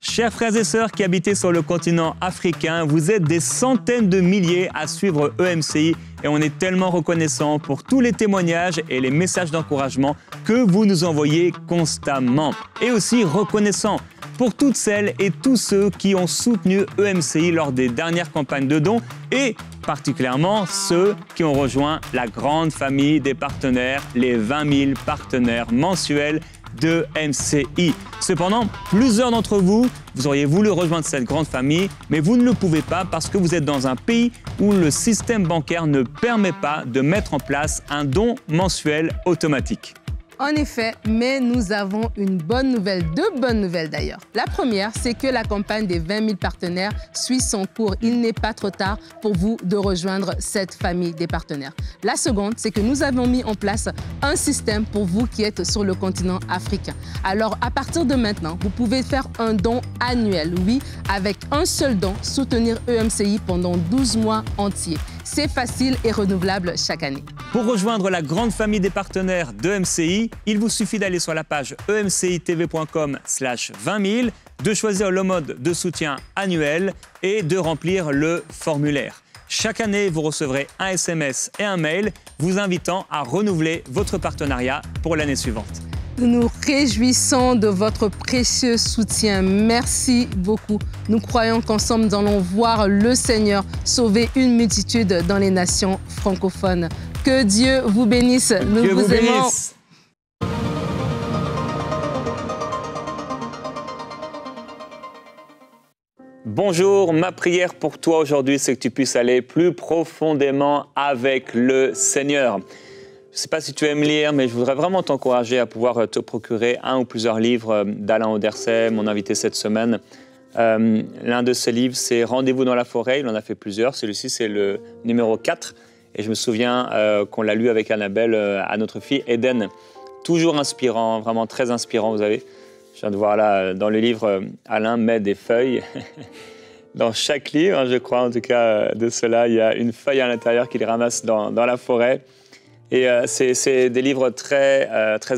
Chers frères et sœurs qui habitez sur le continent africain, vous êtes des centaines de milliers à suivre EMCI et on est tellement reconnaissants pour tous les témoignages et les messages d'encouragement que vous nous envoyez constamment. Et aussi reconnaissants pour toutes celles et tous ceux qui ont soutenu EMCI lors des dernières campagnes de dons et particulièrement ceux qui ont rejoint la grande famille des partenaires, les 20 000 partenaires mensuels de MCI. Cependant, plusieurs d'entre vous, vous auriez voulu rejoindre cette grande famille, mais vous ne le pouvez pas parce que vous êtes dans un pays où le système bancaire ne permet pas de mettre en place un don mensuel automatique. En effet, mais nous avons une bonne nouvelle, deux bonnes nouvelles d'ailleurs. La première, c'est que la campagne des 20 000 partenaires suit son cours. Il n'est pas trop tard pour vous de rejoindre cette famille des partenaires. La seconde, c'est que nous avons mis en place un système pour vous qui êtes sur le continent africain. Alors, à partir de maintenant, vous pouvez faire un don annuel. Oui, avec un seul don, soutenir EMCI pendant 12 mois entiers. C'est facile et renouvelable chaque année. Pour rejoindre la grande famille des partenaires d'EMCI, il vous suffit d'aller sur la page emcitv.com/20 000, de choisir le mode de soutien annuel et de remplir le formulaire. Chaque année, vous recevrez un SMS et un mail vous invitant à renouveler votre partenariat pour l'année suivante. Nous nous réjouissons de votre précieux soutien. Merci beaucoup. Nous croyons qu'ensemble, nous allons voir le Seigneur sauver une multitude dans les nations francophones. Que Dieu vous bénisse. Nous Dieu vous aimons. bénisse. Bonjour, ma prière pour toi aujourd'hui, c'est que tu puisses aller plus profondément avec le Seigneur. Je ne sais pas si tu aimes lire, mais je voudrais vraiment t'encourager à pouvoir te procurer un ou plusieurs livres d'Alain Auderset, mon invité cette semaine. L'un de ses livres, c'est « Rendez-vous dans la forêt ». Il en a fait plusieurs. Celui-ci, c'est le numéro 4. Et je me souviens qu'on l'a lu avec Annabelle à notre fille Eden. Toujours inspirant, vraiment très inspirant, vous savez. Je viens de voir là, dans le livre, Alain met des feuilles. Dans chaque livre, je crois en tout cas de cela, il y a une feuille à l'intérieur qu'il ramasse dans la forêt. Et c'est des livres très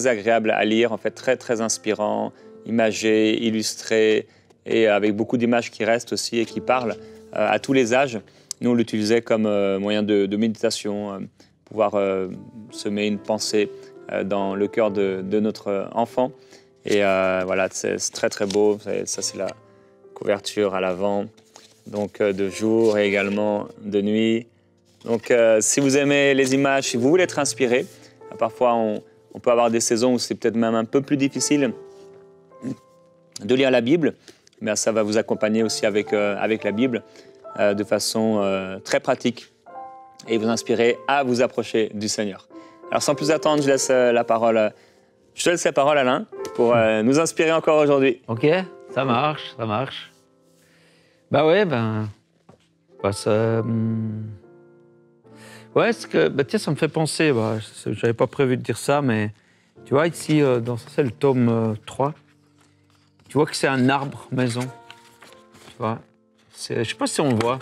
agréables à lire, en fait, très inspirants, imagés, illustrés, et avec beaucoup d'images qui restent aussi et qui parlent à tous les âges. Nous, on l'utilisait comme moyen de méditation, pouvoir semer une pensée dans le cœur de notre enfant. Et voilà, c'est très beau. Ça, c'est la couverture à l'avant, donc de jour et également de nuit. Donc, si vous aimez les images, si vous voulez être inspiré, parfois on peut avoir des saisons où c'est peut-être même un peu plus difficile de lire la Bible, mais ça va vous accompagner aussi avec la Bible de façon très pratique et vous inspirer à vous approcher du Seigneur. Alors, sans plus attendre, je te laisse la parole, Alain, pour nous inspirer encore aujourd'hui. Ok, ça marche. Bah ouais, ouais, tiens, ça me fait penser, j'avais pas prévu de dire ça, mais tu vois, ici, c'est le tome 3, tu vois que c'est un arbre maison, tu vois, je sais pas si on voit,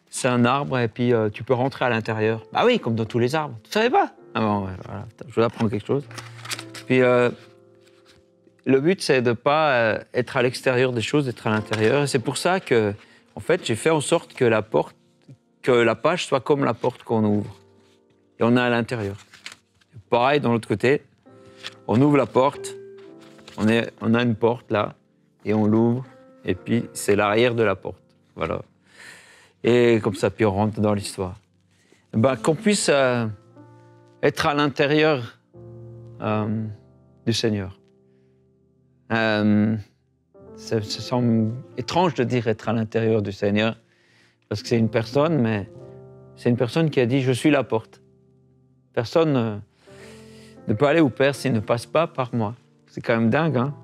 c'est un arbre et puis tu peux rentrer à l'intérieur. Bah oui, comme dans tous les arbres, tu savais pas? Ah bon, ouais, voilà, je vais apprendre quelque chose. Puis le but, c'est de ne pas être à l'extérieur des choses, d'être à l'intérieur, et c'est pour ça que, en fait, j'ai fait en sorte que la page soit comme la porte qu'on ouvre. Et on est à l'intérieur. Pareil, dans l'autre côté, on ouvre la porte, on a une porte là, et on l'ouvre, et puis c'est l'arrière de la porte. Voilà. Et comme ça, puis on rentre dans l'histoire. Qu'on puisse être à l'intérieur du Seigneur. Ça semble étrange de dire être à l'intérieur du Seigneur, parce que c'est une personne, mais c'est une personne qui a dit « Je suis la porte ». Personne ne peut aller au Père s'il ne passe pas par moi. C'est quand même dingue, hein?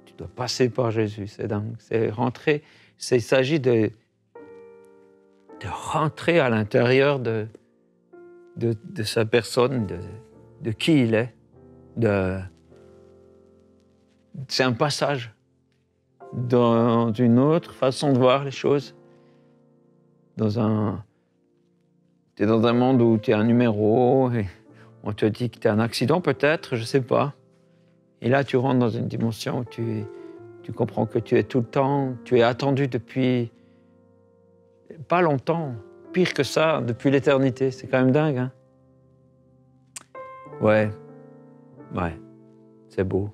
Tu dois passer par Jésus, c'est dingue. C'est rentrer, il s'agit de rentrer à l'intérieur de sa personne, de qui il est. C'est un passage dans une autre façon de voir les choses. Tu es dans un monde où tu es un numéro, et on te dit que tu as un accident peut-être, je ne sais pas. Et là, tu rentres dans une dimension où tu comprends que tu es tout le temps, tu es attendu depuis pas longtemps, pire que ça, depuis l'éternité. C'est quand même dingue, hein? Ouais, c'est beau.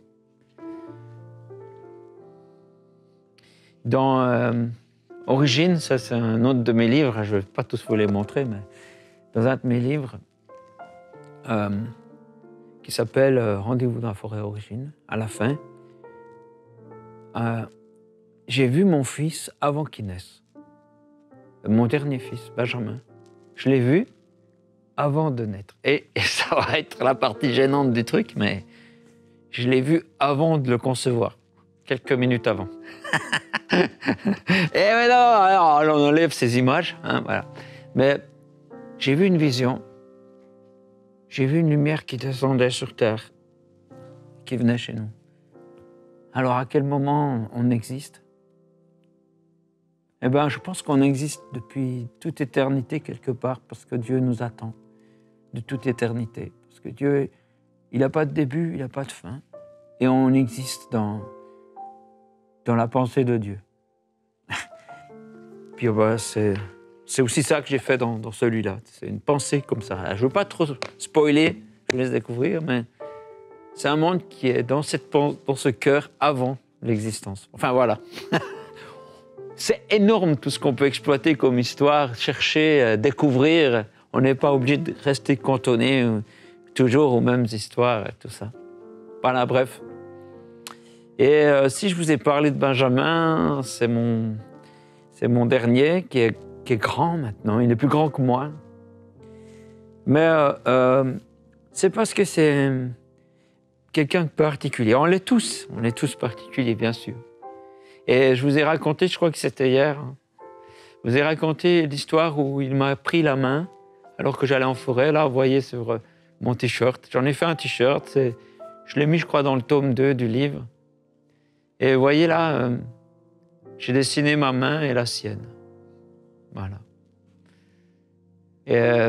Dans Origine, ça c'est un autre de mes livres, je ne vais pas tous vous les montrer, mais dans un de mes livres qui s'appelle Rendez-vous dans la forêt Origine, à la fin, j'ai vu mon fils avant qu'il naisse. Mon dernier fils, Benjamin. Je l'ai vu avant de naître. Et ça va être la partie gênante du truc, mais je l'ai vu avant de le concevoir, quelques minutes avant. Et maintenant, alors, on enlève ces images, hein, voilà. Mais j'ai vu une vision. J'ai vu une lumière qui descendait sur terre, qui venait chez nous. Alors, à quel moment on existe? Eh bien, je pense qu'on existe depuis toute éternité quelque part, parce que Dieu nous attend de toute éternité. Parce que Dieu, il n'a pas de début, il n'a pas de fin. Et on existe dans la pensée de Dieu. Puis bah, c'est aussi ça que j'ai fait dans celui-là. C'est une pensée comme ça. Je ne veux pas trop spoiler, je vous laisse découvrir, mais c'est un monde qui est dans ce cœur avant l'existence. Enfin voilà. C'est énorme tout ce qu'on peut exploiter comme histoire, chercher, découvrir. On n'est pas obligé de rester cantonné toujours aux mêmes histoires et tout ça. Voilà, bref. Et si je vous ai parlé de Benjamin, c'est mon dernier qui est grand maintenant. Il est plus grand que moi. Mais c'est parce que c'est quelqu'un de particulier. On est tous particuliers, bien sûr. Et je vous ai raconté, je crois que c'était hier, je vous ai raconté l'histoire où il m'a pris la main alors que j'allais en forêt. Là, vous voyez sur mon t-shirt. J'en ai fait un t-shirt. Je l'ai mis, je crois, dans le tome 2 du livre. Et vous voyez là, j'ai dessiné ma main et la sienne. Voilà. Et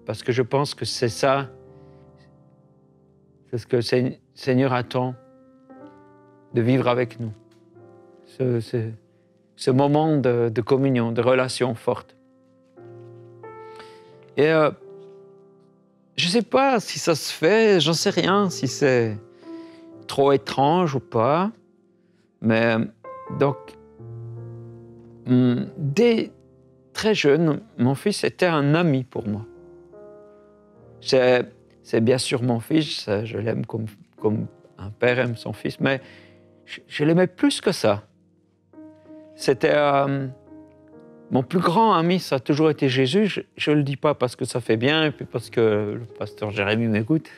parce que je pense que c'est ça, c'est ce que le Seigneur attend de vivre avec nous. Ce moment de communion, de relation forte. Et je ne sais pas si ça se fait, j'en sais rien, si c'est trop étrange ou pas. Mais donc, dès très jeune, mon fils était un ami pour moi. C'est bien sûr mon fils, je l'aime comme un père aime son fils, mais je l'aimais plus que ça. C'était mon plus grand ami, ça a toujours été Jésus. Je ne le dis pas parce que ça fait bien, et puis parce que le pasteur Jérémie m'écoute.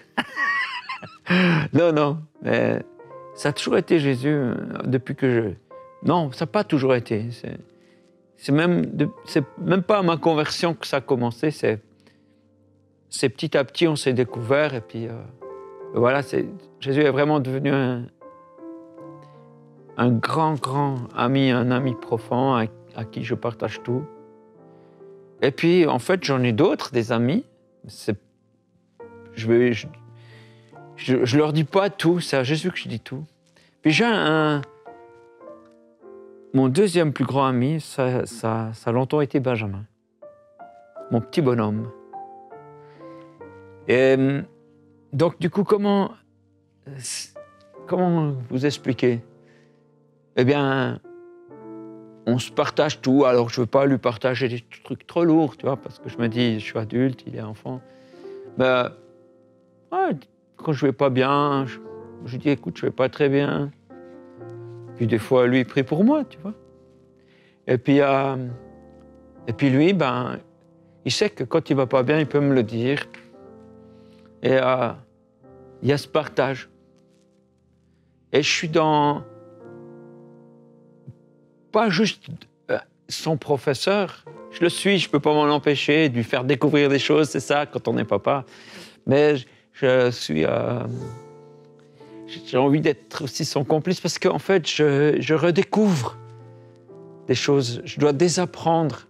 Non, mais ça a toujours été Jésus depuis que Non, ça n'a pas toujours été. C'est même pas à ma conversion que ça a commencé. C'est petit à petit, on s'est découvert, et puis voilà, Jésus est vraiment devenu un grand ami, un ami profond à qui je partage tout. Et puis, en fait, j'en ai d'autres, des amis. Je leur dis pas tout, c'est à Jésus que je dis tout. Puis j'ai mon deuxième plus grand ami, ça a longtemps été Benjamin. Mon petit bonhomme. Et donc, du coup, comment vous expliquer? Eh bien, on se partage tout. Alors, je ne veux pas lui partager des trucs trop lourds, tu vois, parce que je me dis, je suis adulte, il est enfant. Mais quand je ne vais pas bien, je dis, écoute, je ne vais pas très bien. Puis des fois, lui, il prie pour moi, tu vois. Et puis lui, il sait que quand il ne va pas bien, il peut me le dire. Et il y a ce partage. Et je suis pas juste son professeur, je le suis, je ne peux pas m'en empêcher, de lui faire découvrir des choses, c'est ça, quand on est papa. Mais je suis... j'ai envie d'être aussi son complice, parce qu'en fait, je redécouvre des choses, je dois désapprendre.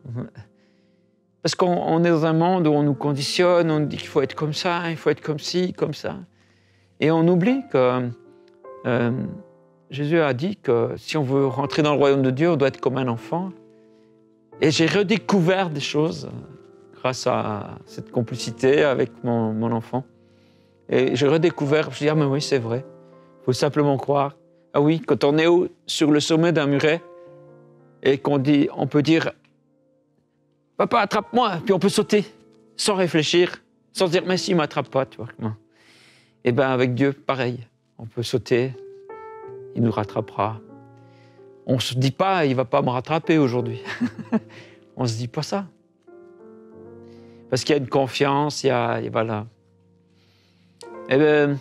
Parce qu'on est dans un monde où on nous conditionne, on nous dit qu'il faut être comme ça, il faut être comme ci, comme ça. Et on oublie que Jésus a dit que si on veut rentrer dans le royaume de Dieu, on doit être comme un enfant. Et j'ai redécouvert des choses grâce à cette complicité avec mon enfant. Et j'ai redécouvert, je me suis dit, ah mais oui, c'est vrai. Il faut simplement croire. Ah oui, quand on est sur le sommet d'un muret et on peut dire, papa, attrape-moi, puis on peut sauter sans réfléchir, sans dire, mais si, il ne m'attrape pas, tu vois. Et bien avec Dieu, pareil. On peut sauter, il nous rattrapera. On ne se dit pas, il ne va pas me rattraper aujourd'hui. On ne se dit pas ça. Parce qu'il y a une confiance, voilà. Eh bien,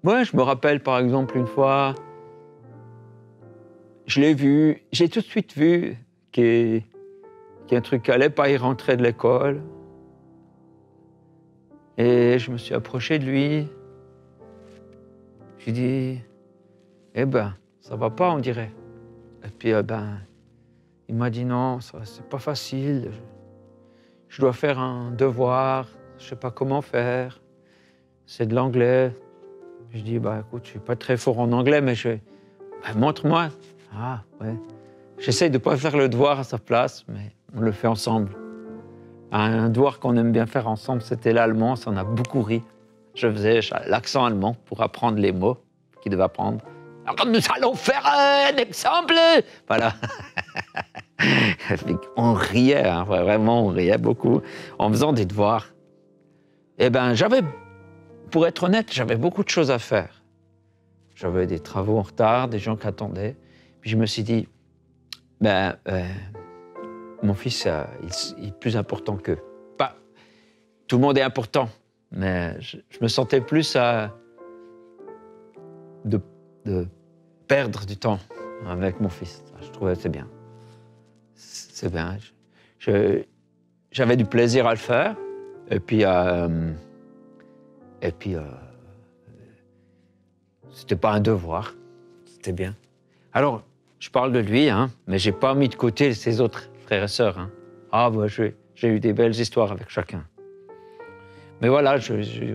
moi, je me rappelle par exemple une fois, je l'ai vu, j'ai tout de suite vu qu'il y a un truc qui n'allait pas, il rentrait de l'école. Et je me suis approché de lui. J'ai dit, eh ben, ça va pas, on dirait. Et puis, il m'a dit non, c'est pas facile. Je dois faire un devoir, je sais pas comment faire. C'est de l'anglais. Je dis, écoute, je suis pas très fort en anglais, mais montre-moi. Ah, ouais. J'essaye de pas faire le devoir à sa place, mais on le fait ensemble. Un devoir qu'on aime bien faire ensemble, c'était l'allemand, ça en a beaucoup ri. Je faisais l'accent allemand pour apprendre les mots qu'il devait apprendre. Alors, nous allons faire un exemple. Voilà. On riait, hein, vraiment, on riait beaucoup en faisant des devoirs. Eh bien, pour être honnête, j'avais beaucoup de choses à faire. J'avais des travaux en retard, des gens qui attendaient. Puis je me suis dit, mon fils, il est plus important qu'eux. Tout le monde est important, mais je me sentais plus de perdre du temps avec mon fils. Je trouvais que c'est bien. C'est bien. J'avais du plaisir à le faire, et puis c'était pas un devoir, c'était bien. Alors, je parle de lui, hein, mais j'ai pas mis de côté ses autres frères et sœurs. Hein. J'ai eu des belles histoires avec chacun. Mais voilà,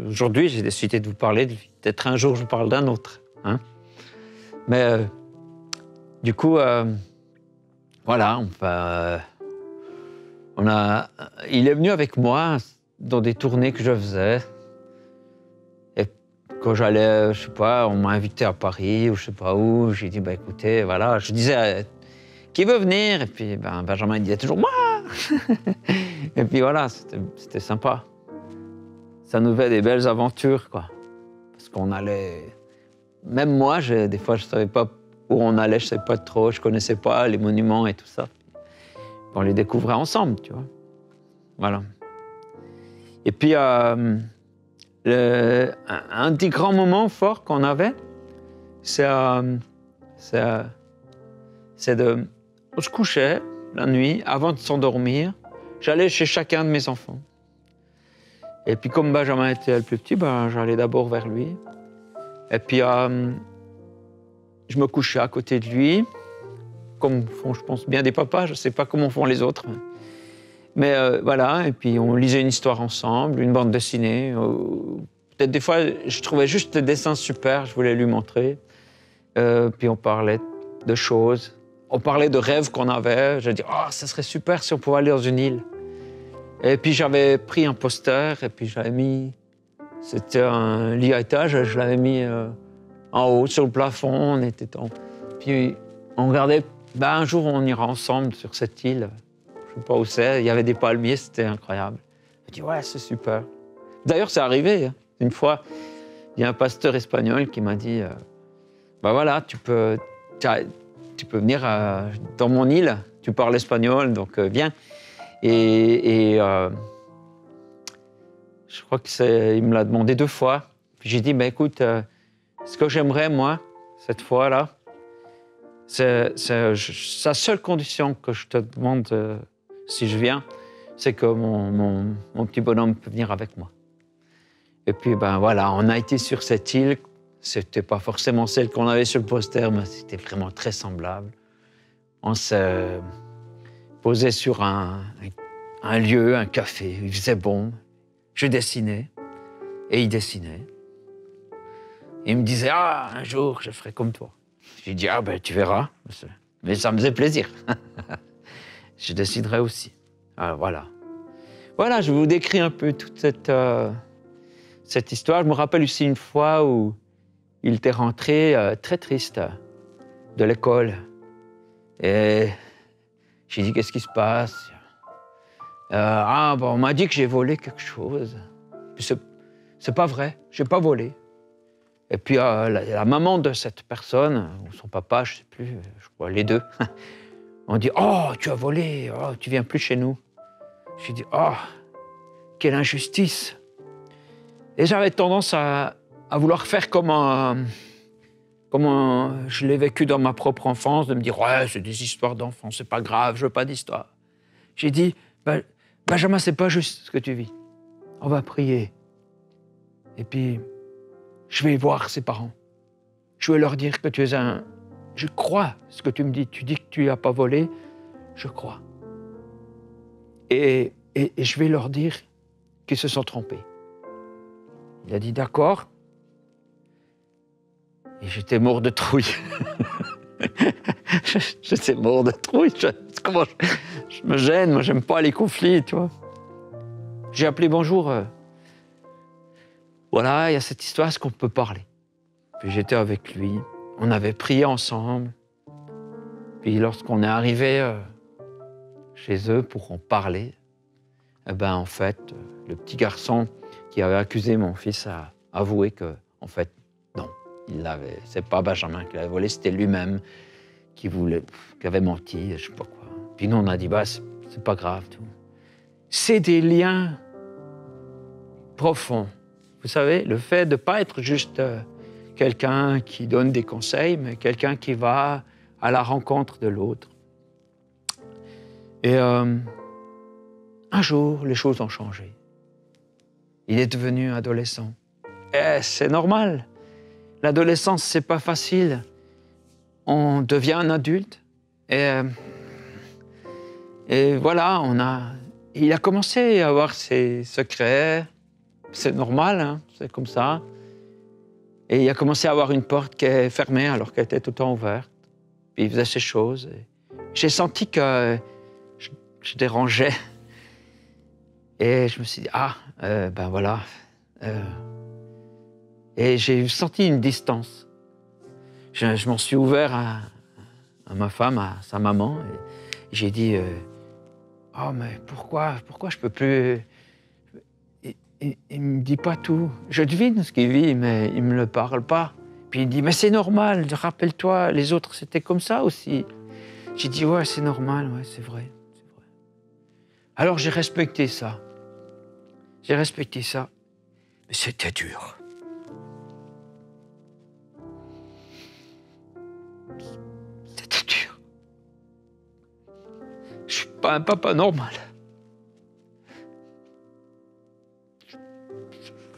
aujourd'hui, j'ai décidé de vous parler de lui. Peut-être un jour, je vous parle d'un autre. Hein. Mais du coup, voilà, il est venu avec moi dans des tournées que je faisais. Et quand j'allais, je sais pas, on m'a invité à Paris ou je sais pas où, j'ai dit, écoutez, voilà, je disais, qui veut venir? Et puis Benjamin disait toujours, moi. Et puis voilà, c'était sympa. Ça nous fait des belles aventures, quoi. Parce qu'on allait... Même moi, des fois, je savais pas où on allait, je savais pas trop, je connaissais pas les monuments et tout ça. On les découvrait ensemble, tu vois. Voilà. Et puis, un des grands moments forts qu'on avait, c'est de... On se couchait la nuit, avant de s'endormir, j'allais chez chacun de mes enfants. Et puis, comme Benjamin était le plus petit, j'allais d'abord vers lui. Et puis, je me couchais à côté de lui, comme font, je pense, bien des papas. Je ne sais pas comment font les autres. Mais voilà, et puis on lisait une histoire ensemble, une bande dessinée. Peut-être des fois, je trouvais juste le dessin super, je voulais lui montrer. Puis on parlait de choses. On parlait de rêves qu'on avait. J'ai dit, ça serait super si on pouvait aller dans une île. Et puis j'avais pris un poster, et puis j'avais mis... C'était un lit à étage, je l'avais mis en haut, sur le plafond. Puis on regardait, un jour on ira ensemble sur cette île. Je ne sais pas où c'est, il y avait des palmiers, c'était incroyable. Je dis, ouais, c'est super. D'ailleurs, c'est arrivé. Hein. Une fois, il y a un pasteur espagnol qui m'a dit, voilà, tu peux venir dans mon île, tu parles espagnol, donc viens. Et je crois qu'il me l'a demandé 2 fois. Puis j'ai dit, écoute, ce que j'aimerais, moi, cette fois-là, c'est sa seule condition que je te demande si je viens, c'est que mon petit bonhomme peut venir avec moi. Et puis, voilà, on a été sur cette île. C'était pas forcément celle qu'on avait sur le poster, mais c'était vraiment très semblable. On s'est posé sur un lieu, un café. Il faisait bon. Je dessinais. Et il dessinait. Et il me disait, ah, un jour, je ferai comme toi. J'ai dit, ah ben, tu verras. Mais ça me faisait plaisir. Je dessinerai aussi. Alors, voilà. Voilà, je vous décris un peu toute cette histoire. Je me rappelle aussi une fois où il était rentré très triste de l'école. Et j'ai dit, qu'est-ce qui se passe? On m'a dit que j'ai volé quelque chose. C'est pas vrai, j'ai pas volé. Et puis la maman de cette personne, ou son papa, je sais plus, je crois les deux, on dit, oh, tu as volé, oh, tu viens plus chez nous. J'ai dit, oh, quelle injustice. Et j'avais tendance à vouloir faire comme je l'ai vécu dans ma propre enfance, de me dire, ouais, c'est des histoires d'enfants, c'est pas grave, je veux pas d'histoire. J'ai dit, Benjamin, c'est pas juste ce que tu vis. On va prier. Et puis, je vais voir ses parents. Je vais leur dire que tu es un... Je crois ce que tu me dis. Tu dis que tu n'as pas volé. Je crois. Et je vais leur dire qu'ils se sont trompés. Il a dit d'accord. Et j'étais mort de trouille. J'étais mort de trouille. Je me gêne, moi j'aime pas les conflits, tu vois. J'ai appelé bonjour. Voilà, il y a cette histoire, est-ce qu'on peut parler? Puis j'étais avec lui, on avait prié ensemble. Puis lorsqu'on est arrivé chez eux pour en parler, eh ben en fait, le petit garçon qui avait accusé mon fils a avoué que, en fait, non, c'est pas Benjamin qui l'avait volé, c'était lui-même qui avait menti, je sais pas quoi. Puis nous on a dit, c'est pas grave, tout. C'est des liens profonds. Vous savez, le fait de ne pas être juste quelqu'un qui donne des conseils, mais quelqu'un qui va à la rencontre de l'autre. Et un jour, les choses ont changé. Il est devenu adolescent. Et c'est normal. L'adolescence, c'est pas facile. On devient un adulte. Et voilà, il a commencé à avoir ses secrets. C'est normal, hein, c'est comme ça. Et il a commencé à avoir une porte qui est fermée alors qu'elle était tout le temps ouverte. Puis il faisait ses choses. J'ai senti que je dérangeais. Et je me suis dit, ben voilà. Et j'ai senti une distance. Je m'en suis ouvert à ma femme, à sa maman. Et j'ai dit, mais pourquoi je peux plus... Il me dit pas tout. Je devine ce qu'il vit, mais il me le parle pas. Puis il dit, mais c'est normal, rappelle-toi, les autres, c'était comme ça aussi. J'ai dit, ouais, c'est normal, ouais, c'est vrai. Alors j'ai respecté ça. Mais c'était dur. C'était dur. Je suis pas un papa normal.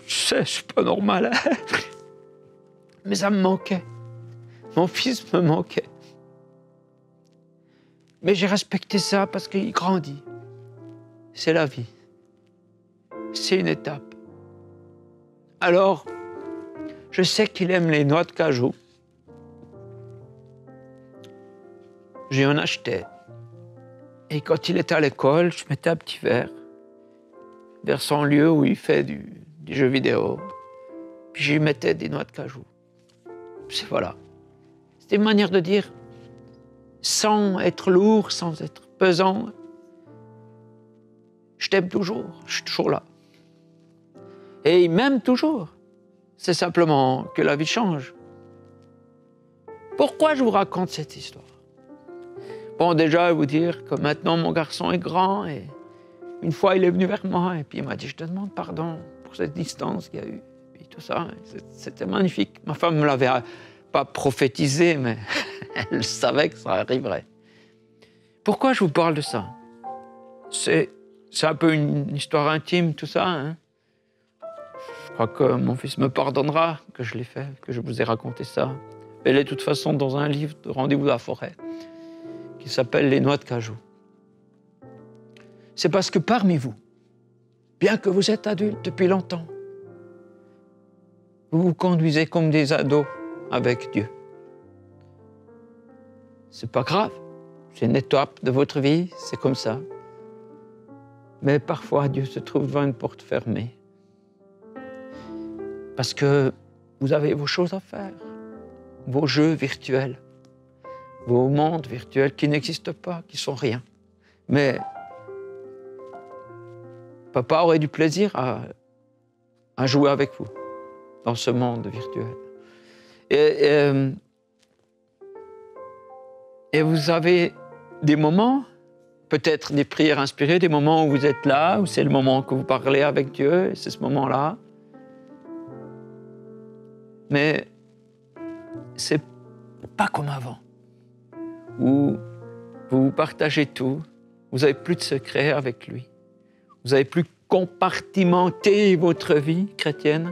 Je suis pas normal. Mais ça me manquait. Mon fils me manquait. Mais j'ai respecté ça parce qu'il grandit. C'est la vie. C'est une étape. Alors, je sais qu'il aime les noix de cajou. J'y en achetais. Et quand il était à l'école, je mettais un petit verre vers son lieu où il fait du jeu vidéo. Puis j'y mettais des noix de cajou. Voilà. C'était une manière de dire, sans être lourd, sans être pesant, je t'aime toujours, je suis toujours là. Et il m'aime toujours. C'est simplement que la vie change. Pourquoi je vous raconte cette histoire? Bon, déjà, vous dire que maintenant mon garçon est grand et une fois il est venu vers moi et puis il m'a dit, je te demande pardon pour cette distance qu'il y a eu. Et tout ça, c'était magnifique. Ma femme ne me l'avait pas prophétisé, mais elle savait que ça arriverait. Pourquoi je vous parle de ça? C'est un peu une histoire intime, tout ça. Hein? Je crois que mon fils me pardonnera que je l'ai fait, que je vous ai raconté ça. Elle est de toute façon dans un livre de Rendez-vous à la forêt qui s'appelle Les noix de cajou. C'est parce que parmi vous, bien que vous êtes adulte depuis longtemps, vous vous conduisez comme des ados avec Dieu. C'est pas grave, c'est une étape de votre vie, c'est comme ça. Mais parfois, Dieu se trouve devant une porte fermée. Parce que vous avez vos choses à faire, vos jeux virtuels, vos mondes virtuels qui n'existent pas, qui sont rien. Mais papa aurait du plaisir à jouer avec vous dans ce monde virtuel. Et vous avez des moments, peut-être des prières inspirées, des moments où vous êtes là, où c'est le moment que vous parlez avec Dieu, et c'est ce moment-là. Mais c'est pas comme avant, où vous partagez tout, vous n'avez plus de secret avec lui, vous n'avez plus compartimenté votre vie chrétienne.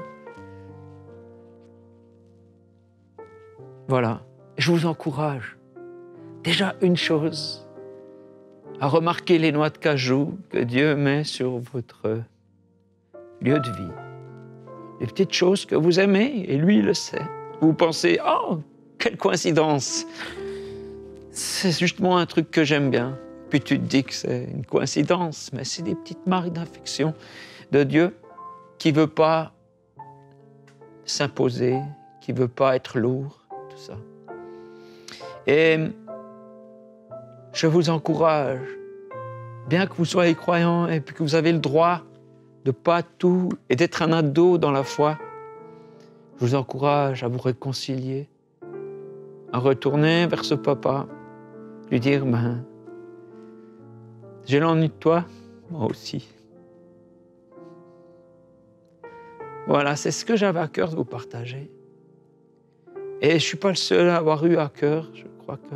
Voilà, je vous encourage. Déjà une chose, à remarquer les noix de cajou que Dieu met sur votre lieu de vie. Les petites choses que vous aimez, et lui le sait. Vous pensez, oh, quelle coïncidence! C'est justement un truc que j'aime bien. Puis tu te dis que c'est une coïncidence, mais c'est des petites marques d'affection de Dieu qui ne veut pas s'imposer, qui ne veut pas être lourd, tout ça. Et je vous encourage, bien que vous soyez croyants et que vous avez le droit de pas tout et d'être un ado dans la foi, je vous encourage à vous réconcilier, à retourner vers ce papa, lui dire, j'ai l'ennui de toi, moi aussi. Voilà, c'est ce que j'avais à cœur de vous partager. Et je ne suis pas le seul à avoir eu à cœur, je crois que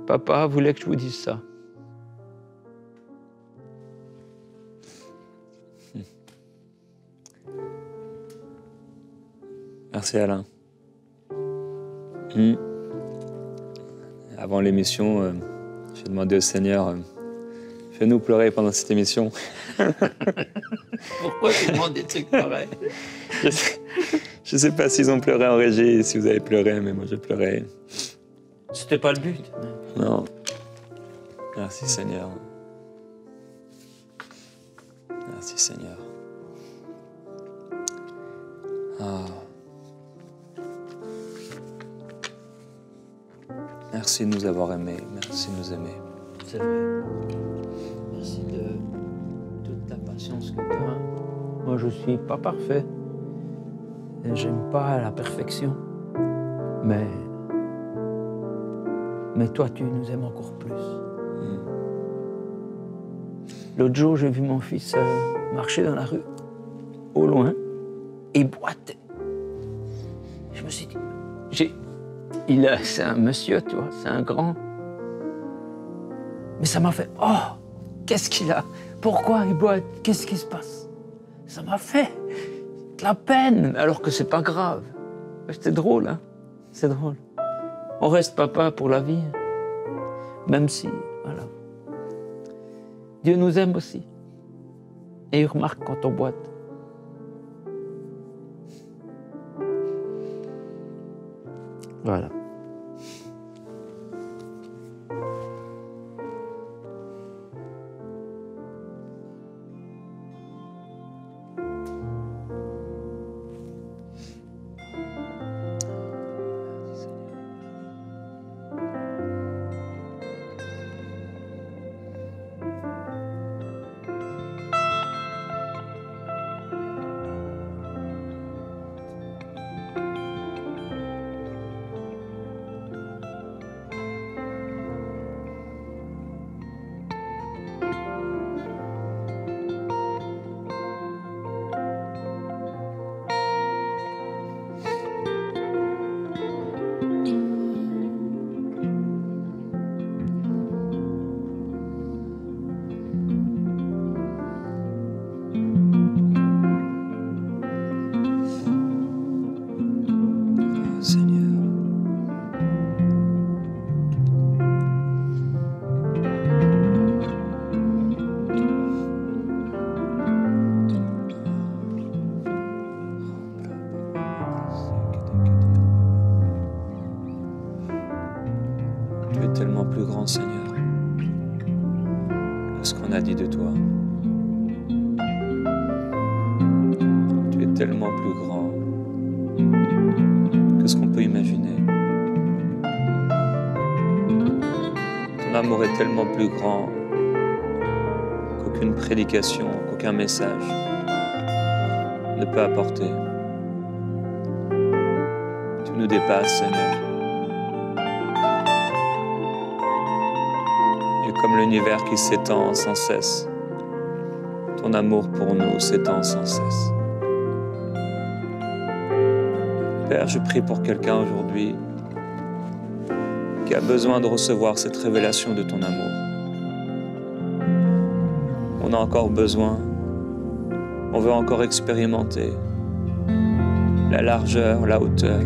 papa voulait que je vous dise ça. Merci Alain. Avant l'émission, j'ai demandé au Seigneur, fais-nous pleurer pendant cette émission. Pourquoi tu demandes des trucs pareils? Je ne sais pas s'ils ont pleuré en régie, si vous avez pleuré, mais moi j'ai pleuré. C'était pas le but. Non. Merci Seigneur. Merci Seigneur. Ah. Merci de nous avoir aimés. Merci de nous aimer. C'est vrai. Merci de toute ta patience que tu as. Moi, je suis pas parfait. Et j'aime pas la perfection. Mais toi, tu nous aimes encore plus. L'autre jour, j'ai vu mon fils marcher dans la rue, au loin, et il boitait. Je me suis dit, c'est un monsieur, tu vois, c'est un grand. Mais ça m'a fait, oh, qu'est-ce qu'il a? Pourquoi il boite? Qu'est-ce qui se passe? Ça m'a fait de la peine, alors que c'est pas grave. C'était drôle, hein? C'est drôle. On reste papa pour la vie, même si, voilà. Dieu nous aime aussi. Et il remarque quand on boite. Voilà. plus grand, Seigneur, que ce qu'on a dit de toi. Tu es tellement plus grand que ce qu'on peut imaginer. Ton amour est tellement plus grand qu'aucune prédication, qu'aucun message ne peut apporter. Tu nous dépasses, Seigneur. Et comme l'univers qui s'étend sans cesse, ton amour pour nous s'étend sans cesse. Père, je prie pour quelqu'un aujourd'hui qui a besoin de recevoir cette révélation de ton amour. On a encore besoin, on veut encore expérimenter la largeur, la hauteur,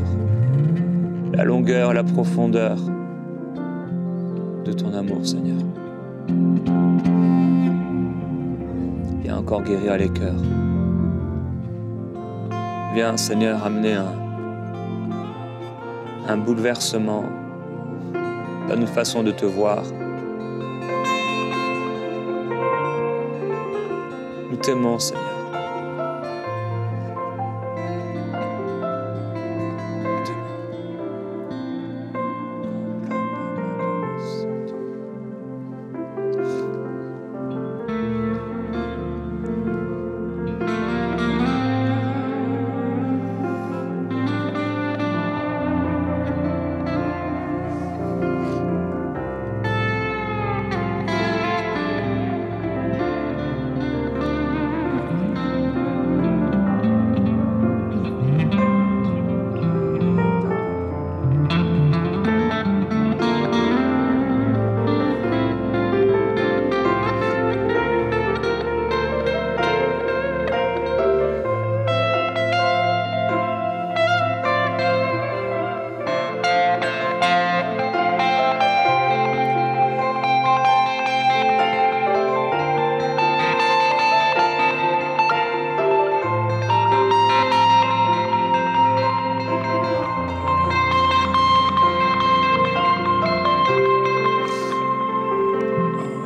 la longueur, la profondeur de ton amour, Seigneur. Viens encore guérir les cœurs. Viens, Seigneur, amener un bouleversement dans notre façon de te voir. Nous t'aimons, Seigneur. Nous t'aimons.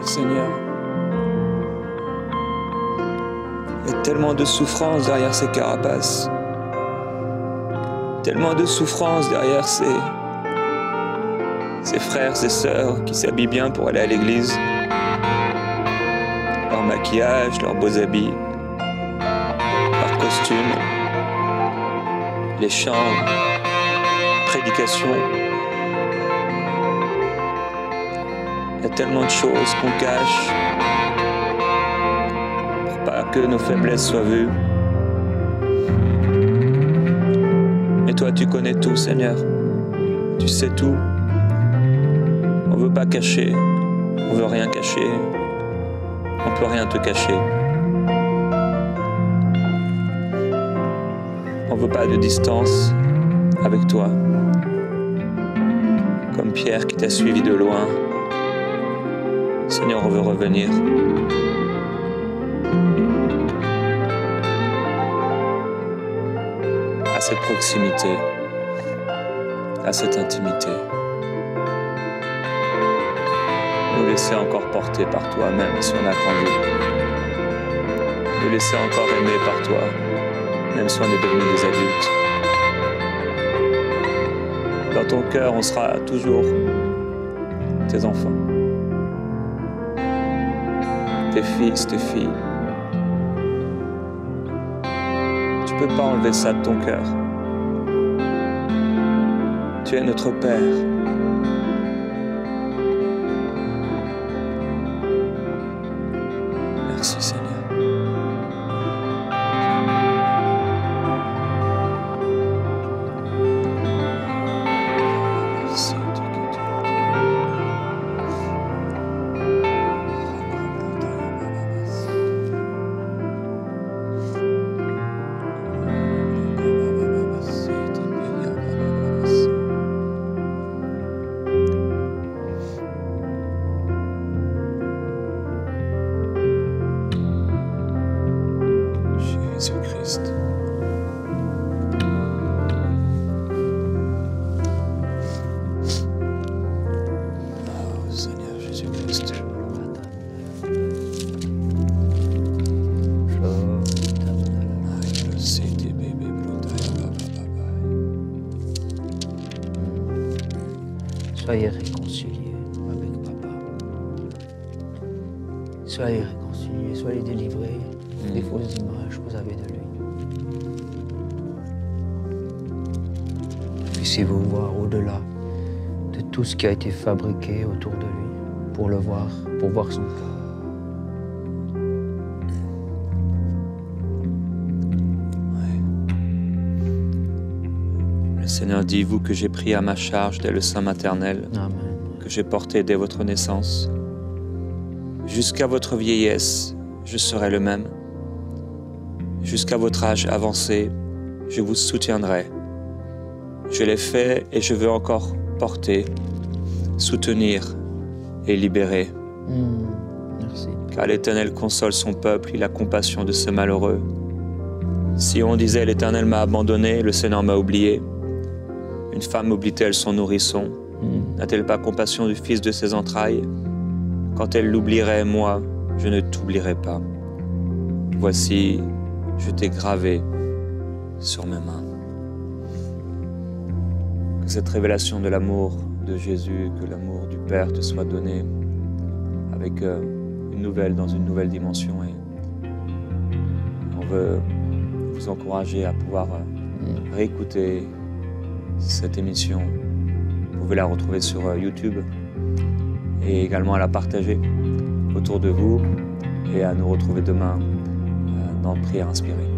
Seigneur, il y a tellement de souffrance derrière ces carapaces, tellement de souffrance derrière ces frères et sœurs qui s'habillent bien pour aller à l'église, leur maquillage, leurs beaux habits, leurs costumes, les chants, prédications. Il y a tellement de choses qu'on cache pour pas que nos faiblesses soient vues. Mais toi, tu connais tout, Seigneur. Tu sais tout. On veut pas cacher. On veut rien cacher. On peut rien te cacher. On veut pas de distance avec toi. Comme Pierre qui t'a suivi de loin. Seigneur, on veut revenir. À cette proximité, à cette intimité. Nous laisser encore porter par toi, même si on a grandi. Nous laisser encore aimer par toi, même si on est devenus des adultes. Dans ton cœur, on sera toujours tes enfants. Tes fils, tes filles. Tu peux pas enlever ça de ton cœur. Tu es notre Père. Merci, Seigneur. Soyez réconciliés avec Papa. Soyez réconciliés, soyez délivrés des fausses images que vous avez de lui. Puissiez-vous voir au-delà de tout ce qui a été fabriqué autour de lui pour le voir, pour voir son cœur. Le Seigneur dit, vous que j'ai pris à ma charge dès le sein maternel, Amen. que j'ai porté dès votre naissance. Jusqu'à votre vieillesse, je serai le même. Jusqu'à votre âge avancé, je vous soutiendrai. Je l'ai fait et je veux encore porter, soutenir et libérer. Merci. Car l'Éternel console son peuple, il a compassion de ce malheureux. Si on disait l'Éternel m'a abandonné, le Seigneur m'a oublié, une femme oublie-t-elle son nourrisson? N'a-t-elle pas compassion du fils de ses entrailles? Quand elle l'oublierait, moi, je ne t'oublierai pas. Voici, je t'ai gravé sur mes mains. Que cette révélation de l'amour de Jésus, que l'amour du Père te soit donné avec dans une nouvelle dimension. Et on veut vous encourager à pouvoir réécouter cette émission. Vous pouvez la retrouver sur YouTube et également à la partager autour de vous et à nous retrouver demain dans Prière inspirée.